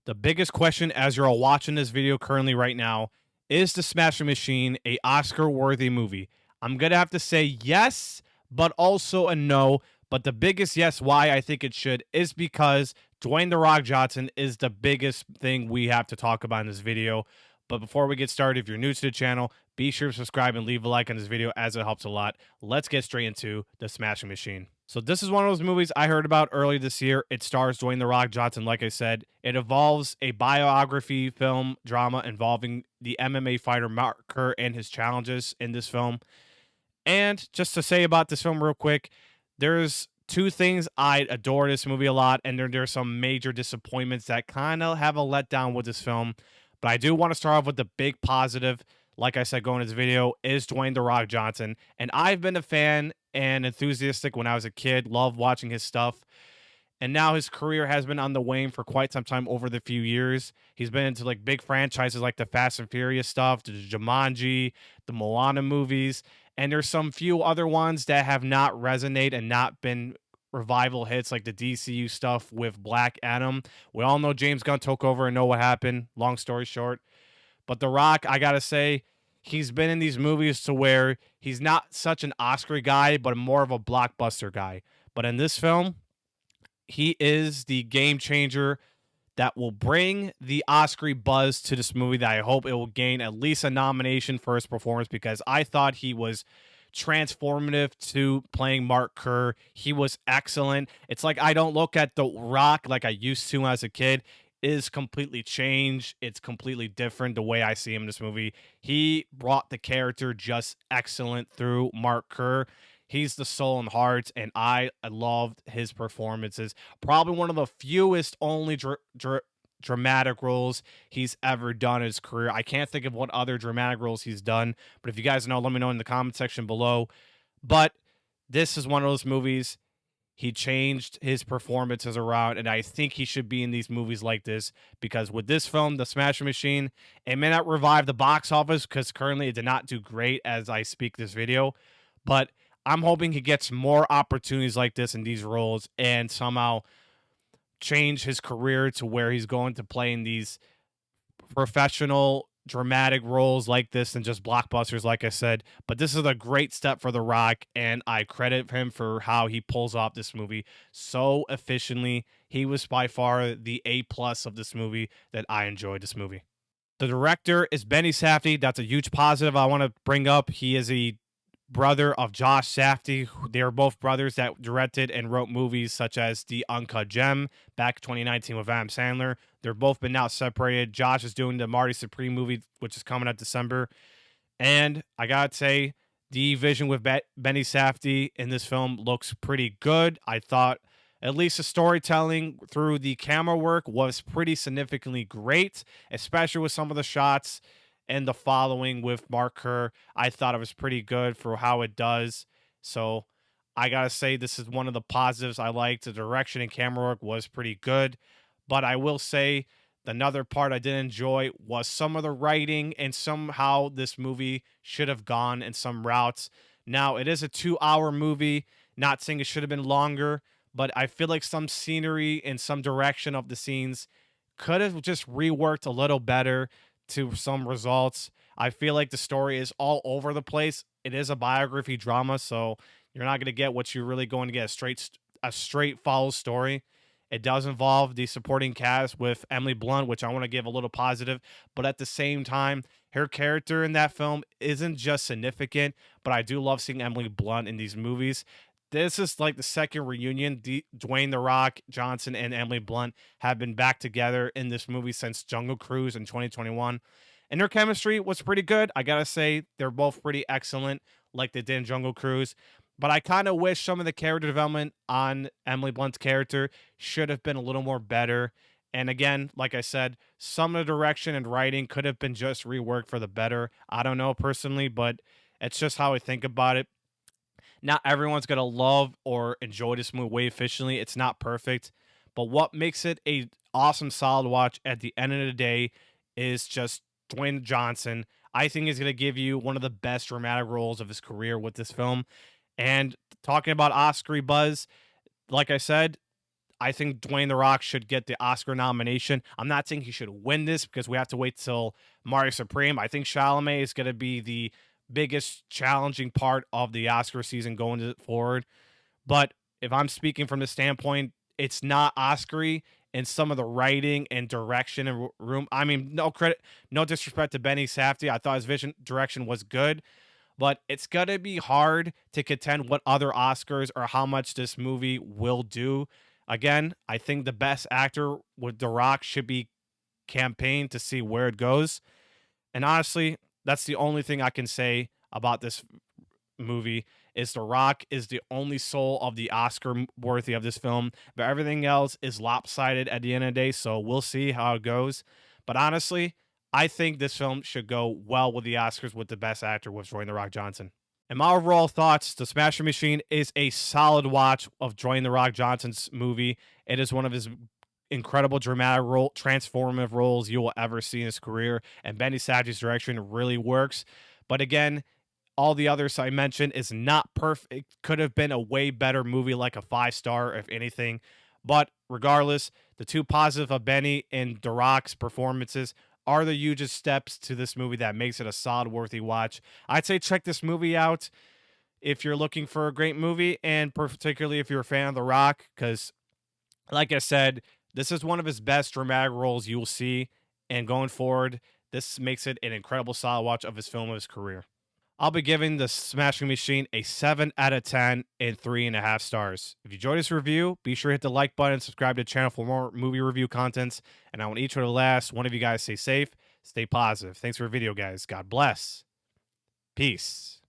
The biggest question as you're all watching this video currently right now is The Smashing Machine a Oscar worthy movie? I'm going to have to say yes, but also a no. But the biggest yes why I think it should is because Dwayne The Rock Johnson is the biggest thing we have to talk about in this video. But before we get started, if you're new to the channel, be sure to subscribe and leave a like on this video as it helps a lot. Let's get straight into The Smashing Machine. So this is one of those movies I heard about early this year. It stars Dwayne The Rock Johnson, like I said. It involves a biography film drama involving the MMA fighter Mark Kerr and his challenges in this film. And just to say about this film real quick, there's two things I adore this movie a lot, and there's some major disappointments that kind of have a letdown with this film. But I do want to start off with the big positive. Like I said, going into this video is Dwayne The Rock Johnson. And I've been a fan and enthusiastic when I was a kid, loved watching his stuff. And now his career has been on the wane for quite some time over the few years. He's been into like big franchises like the Fast and Furious stuff, the Jumanji, the Moana movies, and there's some few other ones that have not resonated and not been revival hits like the DCU stuff with Black Adam. We all know James Gunn took over and know what happened. Long story short, but The Rock, I gotta say, he's been in these movies to where he's not such an Oscar guy, but more of a blockbuster guy. But in this film, he is the game changer that will bring the Oscar buzz to this movie that I hope it will gain at least a nomination for his performance because I thought he was transformative to playing Mark Kerr. He was excellent. It's like I don't look at The Rock like I used to as a kid. It is completely changed. It's completely different the way I see him in this movie. He brought the character just excellent through Mark Kerr. He's the soul and heart, and I loved his performances. Probably one of the fewest only dramatic roles he's ever done in his career. I can't think of what other dramatic roles he's done, but if you guys know, let me know in the comment section below. But this is one of those movies. He changed his performances around, and I think he should be in these movies like this because with this film, The Smashing Machine, it may not revive the box office because currently it did not do great as I speak this video, but I'm hoping he gets more opportunities like this in these roles and somehow change his career to where he's going to play in these professional dramatic roles like this and just blockbusters like I said. But this is a great step for The Rock, and I credit him for how he pulls off this movie so efficiently. He was by far the A plus of this movie that I enjoyed this movie. The director is Benny Safdie. That's a huge positive I want to bring up. He is a brother of Josh Safdie. They are both brothers that directed and wrote movies such as The Uncut Gem back 2019 with Adam Sandler. They're both been now separated. Josh is doing the Marty Supreme movie, which is coming out December. And I gotta say, the vision with Benny Safdie in this film looks pretty good. I thought at least the storytelling through the camera work was pretty significantly great, especially with some of the shots and the following with Mark Kerr. I thought it was pretty good for how it does. So I gotta say this is one of the positives I liked. The direction and camera work was pretty good. But I will say another part I did enjoy was some of the writing and somehow this movie should have gone in some routes. Now it is a 2-hour movie, not saying it should have been longer, but I feel like some scenery and some direction of the scenes could have just reworked a little better to some results. I feel like the story is all over the place. It is a biography drama, so you're not going to get what you're really going to get, a straight follow story. It does involve the supporting cast with Emily Blunt, which I want to give a little positive, but at the same time, her character in that film isn't just significant, but I do love seeing Emily Blunt in these movies. This is like the second reunion. Dwayne The Rock Johnson and Emily Blunt have been back together in this movie since Jungle Cruise in 2021. And their chemistry was pretty good. I got to say, they're both pretty excellent, like they did in Jungle Cruise. But I kind of wish some of the character development on Emily Blunt's character should have been a little more better. And again, like I said, some of the direction and writing could have been just reworked for the better. I don't know personally, but it's just how I think about it. Not everyone's going to love or enjoy this movie way efficiently. It's not perfect. But what makes it a awesome, solid watch at the end of the day is just Dwayne Johnson. I think he's going to give you one of the best dramatic roles of his career with this film. And talking about Oscar buzz, like I said, I think Dwayne The Rock should get the Oscar nomination. I'm not saying he should win this because we have to wait till Mario Supreme. I think Chalamet is going to be the biggest challenging part of the Oscar season going forward. But if I'm speaking from the standpoint, it's not Oscar-y in some of the writing and direction and room. I mean, no credit, no disrespect to Benny Safdie. I thought his vision direction was good, but it's gonna be hard to contend what other Oscars or how much this movie will do. Again, I think the best actor with The Rock should be campaigned to see where it goes. And honestly, that's the only thing I can say about this movie is The Rock is the only soul of the Oscar worthy of this film, but everything else is lopsided at the end of the day. So we'll see how it goes. But honestly, I think this film should go well with the Oscars with the best actor with Dwayne The Rock Johnson. And my overall thoughts, The Smashing Machine is a solid watch of Dwayne The Rock Johnson's movie. It is one of his incredible dramatic transformative roles you will ever see in his career. And Benny Safdie's direction really works. But again, all the others I mentioned is not perfect. It could have been a way better movie, like a 5-star, if anything. But regardless, the two positive of Benny and The Rock's performances are the hugest steps to this movie that makes it a solid, worthy watch. I'd say check this movie out if you're looking for a great movie, and particularly if you're a fan of The Rock, because, like I said, this is one of his best dramatic roles you will see. And going forward, this makes it an incredible solid watch of his film of his career. I'll be giving The Smashing Machine a 7 out of 10 and 3.5 stars. If you enjoyed this review, be sure to hit the like button and subscribe to the channel for more movie review contents. And I want each of the last one of you guys stay safe, stay positive. Thanks for the video, guys. God bless. Peace.